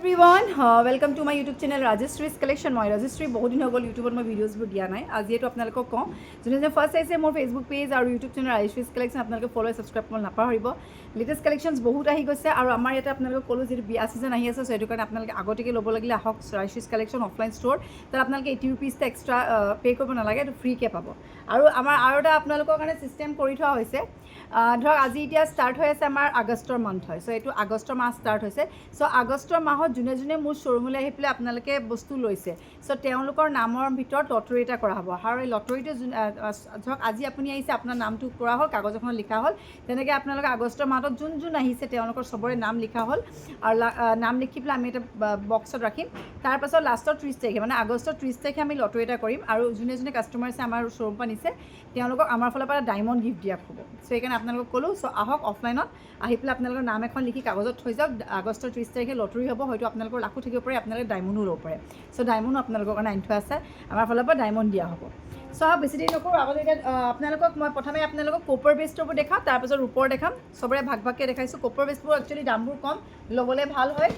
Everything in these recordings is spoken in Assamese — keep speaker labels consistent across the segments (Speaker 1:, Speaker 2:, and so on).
Speaker 1: Everyone welcome to my YouTube channel Rajshree's collection. মই ৰাজশ্ৰী বহুত দিন হৈ গ'ল ইউটিউবত মই ভিডিঅ'জবোৰ দিয়া নাই। আজিয়েতো আপোনালোকক কওঁ, যোনে যোনে ফাৰ্ষ্ট চাইছে মোৰ ফেচবুক পেজ আৰু ইউটিউব চেনেল ৰাজশ্ৰীজ কালেকশ্যন, আপোনালোকে ফ'ল' ছাবস্ক্ৰাইব কৰিব নাপাহৰিব। লেটেষ্ট কালেকশ্যনছ বহুত আহি গৈছে আৰু আমাৰ ইয়াতে আপোনালোকক ক'লোঁ যিটো বিয়া ছিজন আহি আছে, চ' সেইটো কাৰণে আপোনালোকে আগতীয়াকৈ ল'ব লাগিলে আহক ৰাজশ্ৰীজ কালেকশ্যন অফলাইন ষ্ট'ৰ। তাত আপোনালোকে 80 ৰুপিজটা এক্সট্ৰা পে' কৰিব নালাগে, এইটো ফ্ৰীকৈ পাব। আৰু আমাৰ আৰু এটা আপোনালোকৰ কাৰণে ছিষ্টেম কৰি থোৱা হৈছে। ধৰক আজি এতিয়া ষ্টাৰ্ট হৈ আছে আমাৰ আগষ্টৰ মান্থ হয়, চ' এইটো আগষ্টৰ মাহ ষ্টাৰ্ট হৈছে। চ' আগষ্টৰ মাহত যোনে যোনে মোৰ শ্ব'ৰুমলৈ আহি পেলাই আপোনালোকে বস্তু লৈছে, চ' তেওঁলোকৰ নামৰ ভিতৰত লটাৰী এটা কৰা হ'ব। আৰু এই লটাৰীটো ধৰক আজি আপুনি আহিছে, আপোনাৰ নামটো কৰা হ'ল, কাগজ এখনত লিখা হ'ল। তেনেকৈ আপোনালোকে আগষ্টৰ মাহত যোন যোন আহিছে তেওঁলোকৰ চবৰে নাম লিখা হ'ল আৰু নাম লিখি পেলাই আমি এটা বক্সত ৰাখিম। তাৰপাছত লাষ্টৰ 30 তাৰিখে মানে আগষ্টৰ 30 তাৰিখে আমি লটাৰী এটা কৰিম আৰু যোনে যোনে কাষ্টমাৰ্ছে আমাৰ শ্ব'ৰুম পৰা নিছে তেওঁলোকক আমাৰ ফালৰ পৰা ডায়মণ্ড গিফ্ট দিয়া হ'ব। চ' সেইকাৰণে আপোনালোকক ক'লোঁ, চ' আহক অফলাইনত আহি পেলাই আপোনালোকৰ নাম এখন লিখি কাগজত থৈ যাওক। আগষ্টৰ 30 তাৰিখে লটাৰী হ'ব, হয়তো আপোনালোকৰ লাখো থাকিব পাৰে, আপোনালোকে ডায়মণ্ডো ল'ব পাৰে। চ' ডায়মণ্ডো আপোনালোকৰ কাৰণে আনি থোৱা আছে, আমাৰ ফালৰ পৰা ডায়মণ্ড দিয়া হ'ব। চ' বেছি দেৰি নকৰোঁ, আগতে এতিয়া আপোনালোকক মই প্ৰথমে আপোনালোকক কপাৰ বেষ্টবোৰ দেখাওঁ, তাৰপিছত ৰূপৰ দেখাম। চবৰে ভাগ ভাগকৈ দেখাইছোঁ। কপাৰ বেষ্টবোৰ একচুৱেলি দামবোৰ কম, ল'বলৈ ভাল হয়।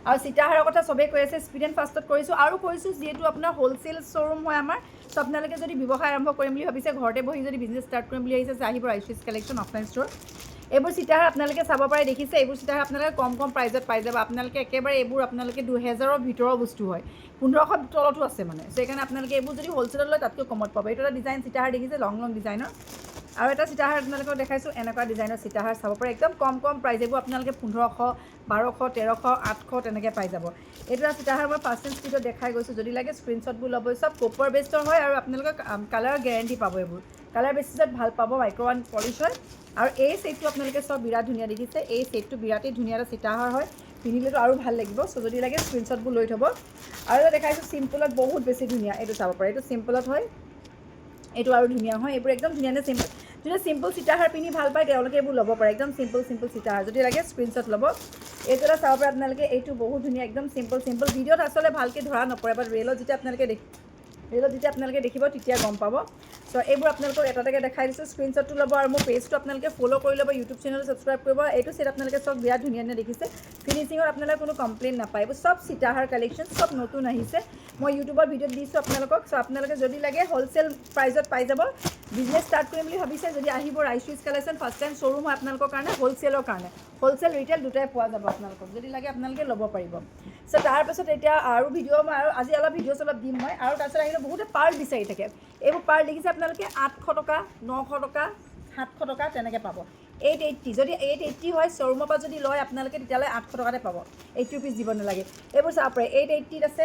Speaker 1: আৰু সীতাহাৰৰ কথা চবেই কৈ আছে, স্পীড এণ্ড ফাষ্টত কৰিছোঁ আৰু কৰিছোঁ যিহেতু আপোনাৰ হ'লচেল শ্ব'ৰুম হয় আমাৰ। চ' আপোনালোকে যদি ব্যৱসায় আৰম্ভ কৰিম বুলি ভাবিছে, ঘৰতে বহি যদি বিজনেছ ষ্টাৰ্ট কৰিম বুলি আহিছে, আহিব ৰাজশ্ৰীজ কালেকশ্যন অফলাইন ষ্ট'ৰ। এইবোৰ সীতাহাৰ আপোনালোকে চাব পাৰে, দেখিছে এইবোৰ সীতাহাৰ আপোনালোকে কম কম প্ৰাইজত পাই যাব। আপোনালোকে একেবাৰে এইবোৰ আপোনালোকে 2000ৰ ভিতৰৰ বস্তু হয়, 1500 তলতো আছে মানে। চ' সেইকাৰণে আপোনালোকে এইবোৰ যদি হ'লচেলত লয় তাতকৈ কমত পাব। এইটো এটা ডিজাইন সীতাহাৰ দেখিছে, লং লং ডিজাইনৰ। আৰু এটা সীতাহাৰ আপোনালোকক দেখাইছোঁ, এনেকুৱা ডিজাইনৰ সীতাহাৰ চাব পাৰে, একদম কম কম প্ৰাইজ। এইবোৰ আপোনালোকে 1500, 1200, 1300, 800 তেনেকৈ পাই যাব। এইটো এটা সীতাহাৰ মই ফাৰ্ষ্ট এণ্ড স্পীডত দেখাই গৈছোঁ। যদি লাগে স্ক্ৰীণশ্বটবোৰ ল'ব। চব কপাৰ বেষ্টৰ হয় আৰু আপোনালোকে কালাৰৰ গেৰেণ্টি পাব। এইবোৰ কালাৰ বেচিছত ভাল পাব, মাইক্ৰ' পলিচ হয়। আৰু এই ছেটটো আপোনালোকে চব বিৰাট ধুনীয়া দেখিছে, এই ছেটটো বিৰাটেই ধুনীয়া এটা সীতাহাৰ হয়, পিন্ধিলেতো আৰু ভাল লাগিব। চ' যদি লাগে স্ক্ৰীণশ্বটবোৰ লৈ থ'ব। আৰু এটা দেখাইছোঁ চিম্পলত, বহুত বেছি ধুনীয়া, এইটো চাব পাৰে। এইটো চিম্পলত হয়, এইটো আৰু ধুনীয়া হয়। এইবোৰ একদম ধুনীয়া চিম্পল, যোনে চিম্পল সীতাহাৰ পিন্ধি ভাল পায় তেওঁলোকে এইবোৰ ল'ব পাৰে। একদম চিম্পল সীতাহাৰ, যদি লাগে স্ক্ৰীণশ্বট ল'ব। এইটো এটা চাব পাৰে আপোনালোকে, এইটো বহুত ধুনীয়া, একদম চিম্পল। ভিডিঅ'ত আচলতে ভালকৈ ধৰা নপৰে, বাট ৰিয়েলত যেতিয়া আপোনালোকে দেখিব তেতিয়া গম পাব। চ' এইবোৰ আপোনালোকক এটা এটাকৈ দেখাই দিছোঁ, স্ক্ৰীণশ্বটটো ল'ব আৰু মোৰ পেজটো আপোনালোকে ফ'ল' কৰি ল'ব, ইউটিউব চেনেলটো ছাবস্ক্ৰাইব কৰিব। এইটো ছেট আপোনালোকে চব বিৰাট ধুনীয়া ধুনীয়া দেখিছে, ফিনিচিঙত আপোনালোকে কোনো কমপ্লেইন নাপায়। এইবোৰ চব সীতাহাৰ কালেকশ্যন, চব নতুন আহিছে, মই ইউটিউবৰ ভিডিঅ'ত দিছোঁ আপোনালোকক। চ' আপোনালোকে যদি লাগে হ'লচেল প্ৰাইজত পাই যাব। বিজনেছ ষ্টাৰ্ট কৰিম বুলি ভাবিছে যদি আহিব ৰাজশ্ৰীজ কালেকশ্যন, ফাৰ্ষ্ট টাইম শ্ব'ৰুম হয় আপোনালোকৰ কাৰণে, হ'লচেলৰ কাৰণে। হ'লচেল ৰিটেইল দুটাই পোৱা যাব আপোনালোকক, যদি লাগে আপোনালোকে ল'ব পাৰিব। চ' তাৰপাছত এতিয়া আৰু ভিডিঅ' মই আৰু আজি অলপ ভিডিঅ'ছ অলপ দিম মই। আৰু তাৰপিছত আহিলে বহুতে পাৰ্ল বিচাৰি থাকে। এইবোৰ পাৰ্ল দেখিছে আপোনালোকে 800 টকা, 900 টকা, 700 টকা তেনেকৈ পাব। 880, যদি 880 হয় শ্ব'ৰুমৰ পৰা যদি লয় আপোনালোকে তেতিয়াহ'লে 800 টকাতে পাব, 80 ৰুপিজ দিব নালাগে। এইবোৰ চাব পাৰে, 880ত আছে।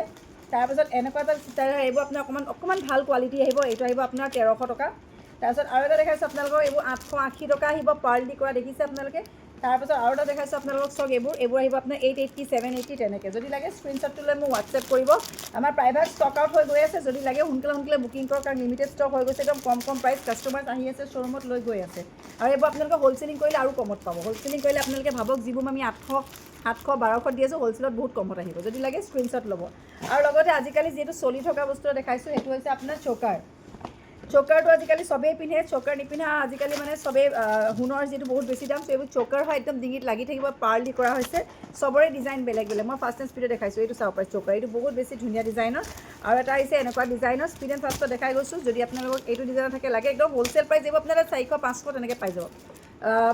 Speaker 1: তাৰপিছত এনেকুৱা এটা এইবোৰ আপোনাৰ অকণমান ভাল কোৱালিটি আহিব। এইটো আহিব আপোনাৰ 1300 টকা। তাৰপিছত আৰু এটা দেখাইছোঁ আপোনালোকৰ, এইবোৰ 880 টকা আহিব, পাৰ্ল দি কৰা দেখিছে আপোনালোকে। তাৰপিছত আৰু এটা দেখাইছোঁ আপোনালোকক, চাওক এইবোৰ আহিব আপোনাৰ 880, 780 তেনেকৈ। যদি লাগে স্ক্ৰীণশ্বটটো লৈ মোক হোৱাটছএপ কৰিব। আমাৰ প্ৰায়ভাগ ষ্টক আউট হৈ গৈ আছে, যদি লাগে সোনকালে বুকিং কৰক, কাৰণ লিমিটেড ষ্টক হৈ গৈছে। একদম কম কম প্ৰাইচ, কাষ্টমাৰ আহি আছে শ্ব'ৰুমত লৈ গৈ আছে। আৰু এইবোৰ আপোনালোকে হ'লচেলিং কৰিলে আৰু কমত পাব। হ'লচেলিং কৰিলে আপোনালোকে ভাবক, যিবোৰ আমি 800, 700, 1200 দি আছোঁ, হ'লচেলত বহুত কমত আহিব। যদি লাগে স্ক্ৰীণশ্বট ল'ব। আৰু লগতে আজিকালি যিহেতু চলি থকা বস্তু দেখাইছোঁ, সেইটো হৈছে আপোনাৰ চকাৰ। চকাৰটো আজিকালি চবেই পিন্ধে, চকাৰ নিপিন্ধা আজিকালি মানে চবেই সোণৰ যিহেতু বহুত বেছি দাম। চ' এইবোৰ চকাৰ হয়, একদম ডিঙিত লাগি থাকিব, পাৰ্ল দি কৰা হৈছে। চবৰে ডিজাইন বেলেগ বেলেগ, মই ফাৰ্ষ্ট এণ্ড স্পীডত দেখাইছোঁ। এইটো চাব পাৰে চকাৰ, এইটো বহুত বেছি ধুনীয়া ডিজাইনৰ। আৰু এটা আহিছে এনেকুৱা ডিজাইনৰ, স্পীড এণ্ড ফাষ্টত দেখাই গৈছোঁ। যদি আপোনালোকক এইটো ডিজাইনৰ থাকে লাগে, একদম হ'লচেল প্ৰাইচ এইবোৰ আপোনালোকে 400, 500 তেনেকৈ পাই যাব।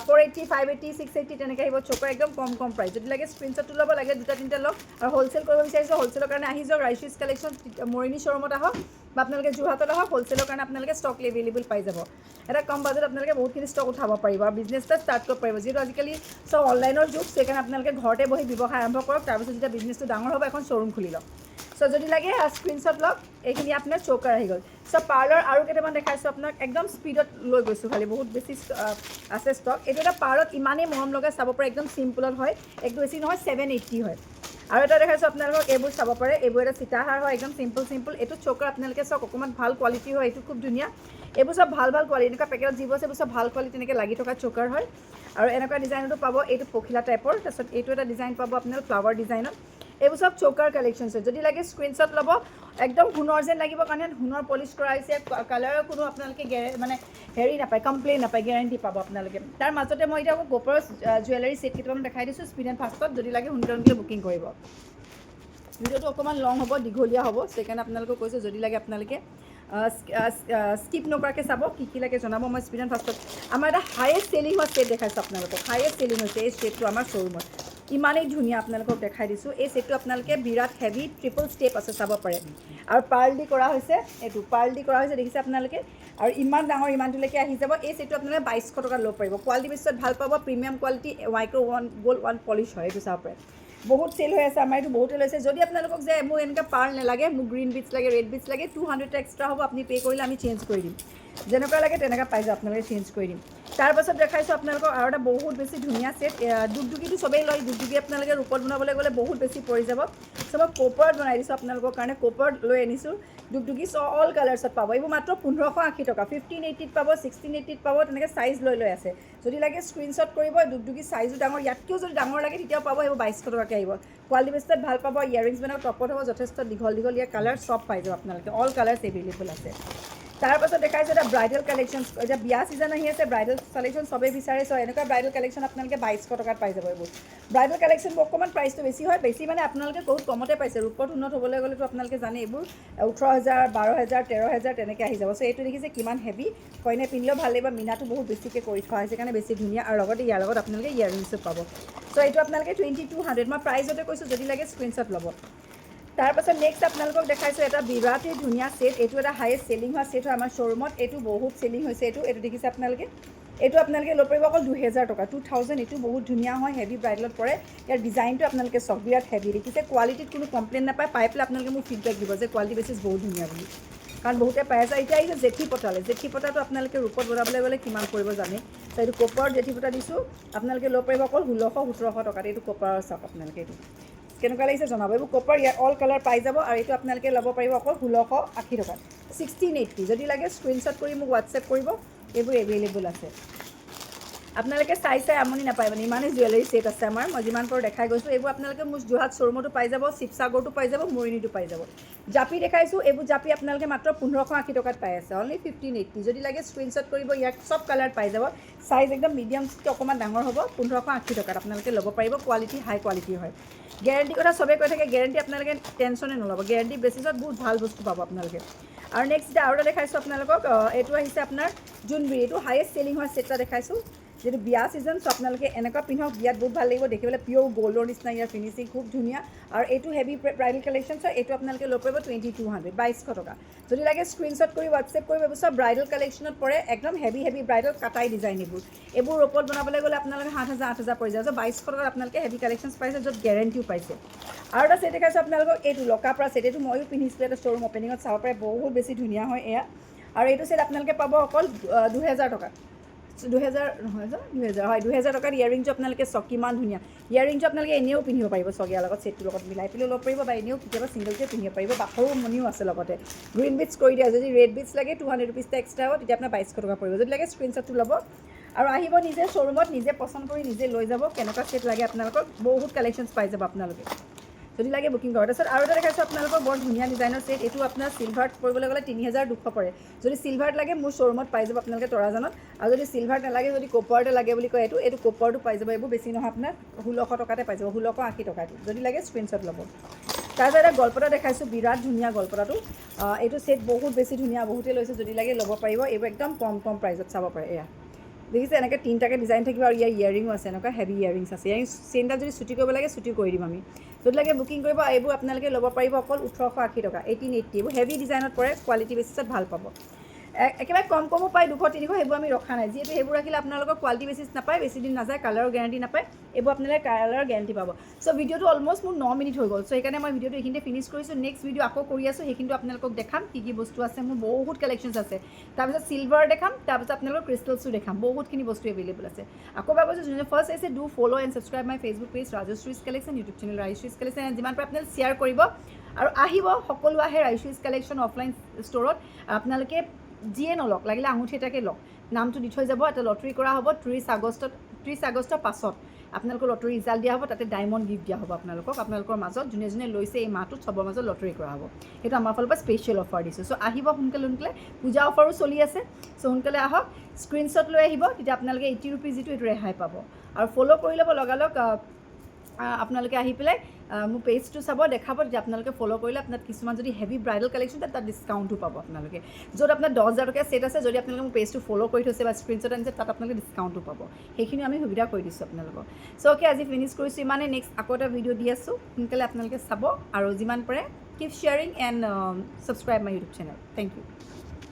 Speaker 1: 480, 580, 680 তেনেকৈ আহিব চকাৰ, একদম কম কম প্ৰাইচ। যদি লাগে স্ক্ৰীণশ্বটটো ল'ব, লাগে 2-3টা লওক। আৰু হ'লচেল কৰিব বিচাৰিছে, হ'লচেলৰ কাৰণে আহি যাওক ৰাজশ্ৰীজ কালেকশ্যন, মৰিনী শ্ব'ৰুমত আহক বা আপোনালোকে যোৰহাটত আহক। হ'লচেলৰ কাৰণে আপোনালোকে ষ্টক এভেইলেবল পাই যাব। এটা কম বাজেট আপোনালোকে বহুতখিনি ষ্টক উঠাব পাৰিব আৰু বিজনেছ এটা ষ্টাৰ্ট কৰিব পাৰিব। যিহেতু আজিকালি চব অনলাইনৰ যুগ, সেইকাৰণে আপোনালোকে ঘৰতে বহি ব্যৱসায় আৰম্ভ কৰক। তাৰপিছত যেতিয়া বিজনেছটো ডাঙৰ হ'ব, এখন শ্ব'ৰুম খুলি লওক। চ' যদি লাগে স্ক্ৰীণশ্বট লওক। এইখিনি আপোনাৰ চকাৰ আহি গ'ল। চ' পাৰ্লৰ আৰু কেইটামান দেখাইছোঁ আপোনাক, একদম স্পীডত লৈ গৈছোঁ, খালি বহুত বেছি আছে ষ্টক। এইটো এটা পাৰ্লত ইমানেই মৰম লগা, চাব পাৰে, একদম চিম্পলত হয়, একদম বেছি নহয়, 780 হয়। আৰু এটা দেখাইছোঁ আপোনালোকক, এইবোৰ চাব পাৰে, এইবোৰ এটা সীতাহাৰ হয়, একদম চিম্পল। এইটো চকাৰ আপোনালোকে চাওক, অকণমান ভাল কোৱালিটি হয়, এইটো খুব ধুনীয়া। এইবোৰ চব ভাল কোৱালিটি, এনেকুৱা পেকেটত যিবোৰ আছে এইবোৰ চব ভাল কোৱালিটি, এনেকৈ লাগি থকা চকাৰ হয়। আৰু এনেকুৱা ডিজাইনতো পাব, এইটো পখিলা টাইপৰ। তাৰপিছত এইটো এটা ডিজাইন পাব আপোনাৰ ফ্লাৱাৰ ডিজাইনত। এইবোৰ চব চকাৰ কালেকশ্যনছ হয়। যদি লাগে স্ক্ৰীণশ্বট ল'ব। একদম সোণৰ যেন লাগিব, কাৰণে সোণৰ পলিচ কৰা হৈছে, কালাৰৰ কোনো আপোনালোকে হেৰি নাপায়, কমপ্লেইন নাপায়, গেৰেণ্টি পাব আপোনালোকে। তাৰ মাজতে মই এতিয়া গোপৰৰ জুৱেলাৰী ছেট কেইটামান দেখাই দিছোঁ, স্পীড এণ্ড ফাষ্টত। যদি লাগে সোনকালে বুকিং কৰিব। ভিডিঅ'টো অকণমান লং হ'ব, দীঘলীয়া হ'ব, সেইকাৰণে আপোনালোকক কৈছোঁ যদি লাগে আপোনালোকে স্কিপ নকৰাকৈ চাব, কি লাগে জনাব। মই স্পীড এণ্ড ফাষ্টত আমাৰ এটা হায়েষ্ট চেলিং হোৱা ছেট দেখাইছোঁ আপোনালোকক। হায়েষ্ট চেলিং হৈছে এই ছেটটো আমাৰ শ্ব'ৰুমত, ইমানেই ধুনীয়া আপোনালোকক দেখাই দিছোঁ। এই ছেটটো আপোনালোকে বিৰাট হেভি ট্ৰিপল ষ্টেপ আছে, চাব পাৰে। আৰু পাৰ্ল দি কৰা হৈছে, এইটো পাৰ্ল দি কৰা হৈছে দেখিছে আপোনালোকে। আৰু ইমান ডাঙৰ, ইমানটোলৈকে আহি যাব। এই ছেটটো আপোনালোকে 2200 টকাত ল'ব পাৰিব। কোৱালিটি বেছত ভাল পাব, premium quality, micro' gold one polish হয়, এইটো চাব পাৰে। বহুত চেল হৈ আছে আমাৰ এইটো, বহুতে লৈছে। যদি আপোনালোকক যে মোক এনেকৈ পাৰ্ল নালাগে, মোক গ্ৰীণ বিটছ লাগে, ৰেড বিটছ লাগে, 200 এক্সট্ৰা হ'ব, আপুনি পে' কৰিলে আমি চেঞ্জ কৰি দিম। যেনেকুৱা লাগে তেনেকুৱা পাই যাব, আপোনালোকে চেঞ্জ কৰি দিম। তাৰপাছত দেখাইছোঁ আপোনালোকক আৰু এটা বহুত বেছি ধুনীয়া ছেট। দুগদুগীটো চবেই লয়, দুগদুগী আপোনালোকে ৰূপত বনাবলৈ গ'লে বহুত বেছি পৰি যাব। চ' মই কপাৰত বনাই দিছোঁ আপোনালোকৰ কাৰণে, কপাৰত লৈ আনিছোঁ। দুগদুগী অল কালাৰ্ছত পাব। এইবোৰ মাত্ৰ 1580 টকা, 1580ত পাব, 1680ত পাব, তেনেকৈ চাইজ লৈ আছে। যদি লাগে স্ক্ৰীনশ্বট কৰিব। দুগদুগী চাইজো ডাঙৰ, ইয়াতকৈও যদি ডাঙৰ লাগে তেতিয়াও পাব। এইবোৰ 2200 টকাকৈ আহিব। কোৱালিটি বেষ্টত ভাল পাব। ইয়াৰিংছ বনাব, টপত হ'ব, যথেষ্ট দীঘল ইয়াৰ কালাৰ চব পাই যাব আপোনালোকে। অল কালাৰ্ছ এভেইলেবল আছে। তাৰপাছত দেখাইছোঁ এটা ব্ৰাইডেল কালেকশ্যন। এতিয়া বিয়া ছিজন আহি আছে, ব্ৰাইডেল কালেকশ্যন চবেই বিচাৰে। চ' এনেকুৱা ব্ৰাইডেল কালেকশ্যন আপোনালোকে 2200 টকাত পাই যাব। এইবোৰ ব্ৰাইডেল কালেকশ্যনবোৰ অকণমান প্ৰাইচটো বেছি হয়, বেছি মানে আপোনালোকে বহুত কমতে পাইছে। ৰূপত উন্নত হ'বলৈ গ'লেতো আপোনালোকে জানে এইবোৰ 18000, 12000, 13000 তেনেকৈ আহি যাব। চ' এইটো দেখিছে কিমান হেভি, কইনে পিন্ধিলেও ভাল লাগিব। মিনাটো বহুত বেছিকৈ কৰি থোৱা হৈছে কাৰণে বেছি ধুনীয়া। আৰু লগতে ইয়াৰ লগত আপোনালোকে ইয়াৰিংছো পাব। চ' এইটো আপোনালোকে 2200, মই প্ৰাইজতে কৈছোঁ, যদি লাগে স্ক্ৰীনশ্বট ল'ব। তাৰপাছত নেক্সট আপোনালোকক দেখাইছোঁ এটা বিৰাটেই ধুনীয়া ছেট। এইটো এটা হায়েষ্ট চেলিং হোৱা ছেট হয় আমাৰ শ্ব'ৰুমত। এইটো বহুত চেলিং হৈছে। এইটো দেখিছে আপোনালোকে। এইটো আপোনালোকে ল'ব পাৰিব অকল 2000 টকা, 2000। এইটো বহুত ধুনীয়া হয়, হেভি ব্ৰাইডেলত পৰে। ইয়াৰ ডিজাইনটো আপোনালোকে চাওক, বিৰাট হেভি দেখিছে। কোৱালিটিত কোনো কমপ্লেইন নাপায়। পাই পেলাই আপোনালোকে মোক ফিডবেক দিব যে কোৱালিটি বেছিছ বহুত ধুনীয়া বুলি, কাৰণ বহুতে পাই আছে। এতিয়া আহিছে জেঠী পতালে। জেঠী পতাটো আপোনালোকে ৰূপত বনাবলৈ গ'লে কিমান পৰিব জানে। ত' এইটো কপাৰত জেঠী পতা দিছোঁ। আপোনালোকে ল'ব পাৰিব অকল 1600-1700 টকাত। এইটো কপাৰৰ চাওক আপোনালোকে, এইটো কেনেকুৱা লাগিছে জনাব। এইবোৰ কপাৰ, ইয়াত অল কালাৰ পাই যাব। আৰু এইটো আপোনালোকে ল'ব পাৰিব অকল 1680 টকাত, 1680। যদি লাগে স্ক্ৰীনশ্বট কৰি মোক হোৱাটছএপ কৰিব। এইবোৰ এভেইলেবল আছে। আপোনালোকে চাই আমনি নাপায়, মানে ইমানেই জুৱেলাৰী ছেট আছে আমাৰ। মই যিমান পাৰোঁ দেখাই গৈছোঁ। এইবোৰ আপোনালোকে মোৰ যোৰহাট শ্ব'ৰুমতো পাই যাব, শিৱসাগৰতো পাই যাব, মৰিনীতো পাই যাব। জাপি দেখাইছোঁ। এইবোৰ জাপি আপোনালোকে মাত্ৰ 1580 টকাত পাই আছে, অনলি 1580। যদি লাগে স্ক্ৰীনশ্বট কৰিব, ইয়াত চব কালাৰ পাই যাব। চাইজ একদম মিডিয়ামকৈ অকণমান ডাঙৰ হ'ব। 1580 টকাত আপোনালোকে ল'ব পাৰিব। কোৱালিটি হাই কোৱালিটিৰ হয়। গেৰেণ্টি কথা চবেই কৈ থাকে, গেৰেণ্টি আপোনালোকে টেনশ্যনে নল'ব। গেৰেণ্টি বেচিছত বহুত ভাল বস্তু পাব আপোনালোকে। আৰু নেক্সট এতিয়া আৰু এটা দেখাইছোঁ আপোনালোকক। এইটো আহিছে আপোনাৰ জোনবিৰি। এইটো হায়েষ্ট চেলিং হোৱা ছেট এটা দেখাইছোঁ। যিহেতু বিয়া ছিজন, চ' আপোনালোকে এনেকুৱা পিন্ধক, বিয়াত বহুত ভাল লাগিব দেখিবলৈ। পিয়'ৰ গ'ল্ডৰ নিচিনা ইয়াৰ ফিনিচিং খুব ধুনীয়া। আৰু এইটো হেভি ব্ৰাইডেল কালেকশ্যন। চ' এইটো আপোনালোকে ল'ব পাৰিব 2200, 2200 টকা। যদি লাগে স্ক্ৰীনশ্বট কৰি হোৱাটছএপ কৰিব। এইবোৰ চব ব্ৰাইডেল কালেকশ্যনত পৰে, একদম হেভি ব্ৰাইডেল কাটাই ডিজাইন। এইবোৰ ৰূপত বনাবলৈ গ'লে আপোনালোকে 7000, 8000 পৰি যায়। চ' 2200 টকাত আপোনালোকে হেভি কালেকশ্যন পাইছে, য'ত গেৰেণ্টিও পাইছে। আৰু এটা ছেট দেখাইছোঁ আপোনালোকক, এইটো লকাপৰা ছেট। এইটো ময়ো পিন্ধিছিলোঁ, এটা শ্ব'ৰুম অপেনিঙত চাব পাৰে, বহুত বেছি ধুনীয়া হয় এয়া। আৰু এইটো ছেট আপোনালোকে পাব অকল 2000 টকাত। 2000 নহয়, 2000 হয়, 2000 টকাত। ইয়াৰিংটো আপোনালোকে চাওক কিমান ধুনীয়া। ইয়াৰিংটো আপোনালোকে এনেও পিন্ধিব পাৰিব, চগিয়াৰ লগত, ছেটটোৰ লগত মিলাই পেলাই ল'ব পাৰিব, বা এনেও কেতিয়াবা ছিংগলকৈ পিন্ধিব পাৰিব। বাখৰো মণিও আছে লগতে। গ্ৰীণ বিটছ কৰি দিয়া। যদি ৰেড বিটছ লাগে 200 ৰুপিজ এক্সট্ৰা হ'ব, তেতিয়া আপোনাৰ 2200 টকা পৰিব। যদি লাগে স্ক্ৰীনশ্বটটো ল'ব আৰু আহিব নিজে শ্ব'ৰুমত, নিজে পচন্দ কৰি নিজে লৈ যাব। কেনেকুৱা ছেট লাগে আপোনালোকক, বহুত কালেকশ্যনছ পাই যাব আপোনালোকে। যদি লাগে বুকিং কৰক। তাৰপিছত আৰু এটা দেখাইছোঁ আপোনালোকক, বৰ ধুনীয়া ডিজাইনৰ ছেট। এইটো আপোনাৰ চিলভাৰত পৰিবলৈ গ'লে 3200 পৰে। যদি চিলভাৰত লাগে মোৰ শ্ব'ৰুমত পাই যাব আপোনালোকে তৰাজানত। আৰু যদি চিলভাৰ নালাগে, যদি কপাৰতে লাগে বুলি কয়, এইটো কপাৰটো পাই যাব। এইবোৰ বেছি নহয়, আপোনাৰ 1600 টকাতে পাই যাব, 1680 টকাটো। যদি লাগে স্ক্ৰীনশ্বট ল'ব। তাৰপিছত এটা গলপতা দেখাইছোঁ, বিৰাট ধুনীয়া গলপতাটো। এইটো ছেট বহুত বেছি ধুনীয়া, বহুতে লৈছে। যদি লাগে ল'ব পাৰিব। এইবোৰ একদম কম প্ৰাইজত চাব পাৰে। এয়া দেখিছে, এনেকৈ 3টাকৈ ডিজাইন থাকিব। আৰু ইয়াৰ ইয়াৰিঙো আছে, এনেকুৱা হেভি ইয়াৰিংছ আছে। ইয়াৰিংছ চেইনডাল যদি ছুটি কৰিব লাগে, ছুটি কৰি দিম আমি। যদি লাগে বুকিং কৰিব। এইবোৰ আপোনালোকে ল'ব পাৰিব অকল 1880 টকা, 1880। এইবোৰ হেভি ডিজাইনত পৰে, কোৱালিটি বেছিছত ভাল পাব। একেবাৰে কমো পায়, 200, 300। সেইবোৰ আমি ৰখা নাই, যিহেতু সেইবোৰ ৰাখিলে আপোনালোকৰ কোৱালিটি বেছিছ নাপায়, বেছি দিন নাযায়, কালাৰৰ গেৰেণ্টি নাপায়। এইবোৰ আপোনালোকে কালাৰৰ গেৰেণ্টি পাব। চ' ভিডিঅ'টো অলম'ষ্ট মোৰ 9 মিনিট হৈ গ'ল। চ' সেইকাৰণে মই ভিডিঅ'টো এইখিনিতে ফিনিছ কৰিছোঁ। নেক্সট ভিডিঅ' আকৌ কৰি আছোঁ, সেইখিনিতো আপোনালোকক দেখাম কি বস্তু আছে। মোৰ বহুত কালেকশ্যনছ আছে। তাৰপিছত চিলভাৰ দেখাম, তাৰপিছত আপোনালোকৰ ক্ৰিষ্টেলছো দেখাম। বহুতখিনি বস্তু এভেইলেবল আছে। আকৌ এবাৰ কৈছোঁ, যোনে ফাৰ্ষ্ট আহিছে, do follow' and subscribe my Facebook page Rajshree's collection, YouTube channel Rajshree's collection. যিমান পাৰে আপোনালোকে শ্বেয়াৰ কৰিব। আৰু আহিব, সকলো আহে ৰাজশ্ৰীজ কালেকশ্যন অফলাইন ষ্ট'ৰত। আপোনালোকে যিয়ে নলওক, লাগিলে আঙুঠি এটাকে লওক, নামটো দি থৈ যাব। এটা লটাৰী কৰা হ'ব 30 আগষ্টৰ পাছত। আপোনালোকৰ লটাৰী ৰিজাল্ট দিয়া হ'ব, তাতে ডায়মণ্ড গিফ্ট দিয়া হ'ব আপোনালোকৰ মাজত। যোনে যোনে লৈছে এই মাহটোত, চবৰ মাজত লটাৰী কৰা হ'ব। সেইটো আমাৰ ফালৰ পৰা স্পেচিয়েল অফাৰ দিছোঁ। চ' আহিব সোনকালে। পূজা অফাৰো চলি আছে। চ' সোনকালে আহক, স্ক্ৰীনশ্বট লৈ আহিব। তেতিয়া আপোনালোকে 80 ৰুপিজ যিটো, এইটো ৰেহাই পাব। আৰু ফ'ল' কৰি ল'ব লগালগ। আপোনালোকে আহি পেলাই মোৰ পেজটো চাব, দেখাব, যে আপোনালোকে ফ'ল' কৰিলে আপোনাক কিছুমান যদি হেভি ব্ৰাইডাল কালেকশ্যন তাত ডিছকাউণ্টো পাব আপোনালোকে, য'ত আপোনাৰ 10,000 টকীয়া ছেট আছে, যদি আপোনালোকে মোৰ পেজটো ফ'ল' কৰি থৈছে বা স্ক্ৰীনশ্বট আনিছে, তাত আপোনালোকে ডিছকাউণ্টো পাব। সেইখিনি আমি সুবিধা কৰি দিছোঁ আপোনালোকক। চ' অ'কে, আজি ফিনিছ কৰিছোঁ ইমানে। নেক্সট আকৌ এটা ভিডিঅ' দি আছোঁ, সোনকালে আপোনালোকে চাব আৰু যিমান পাৰে keep sharing and subscribe my YouTube channel. Thank U.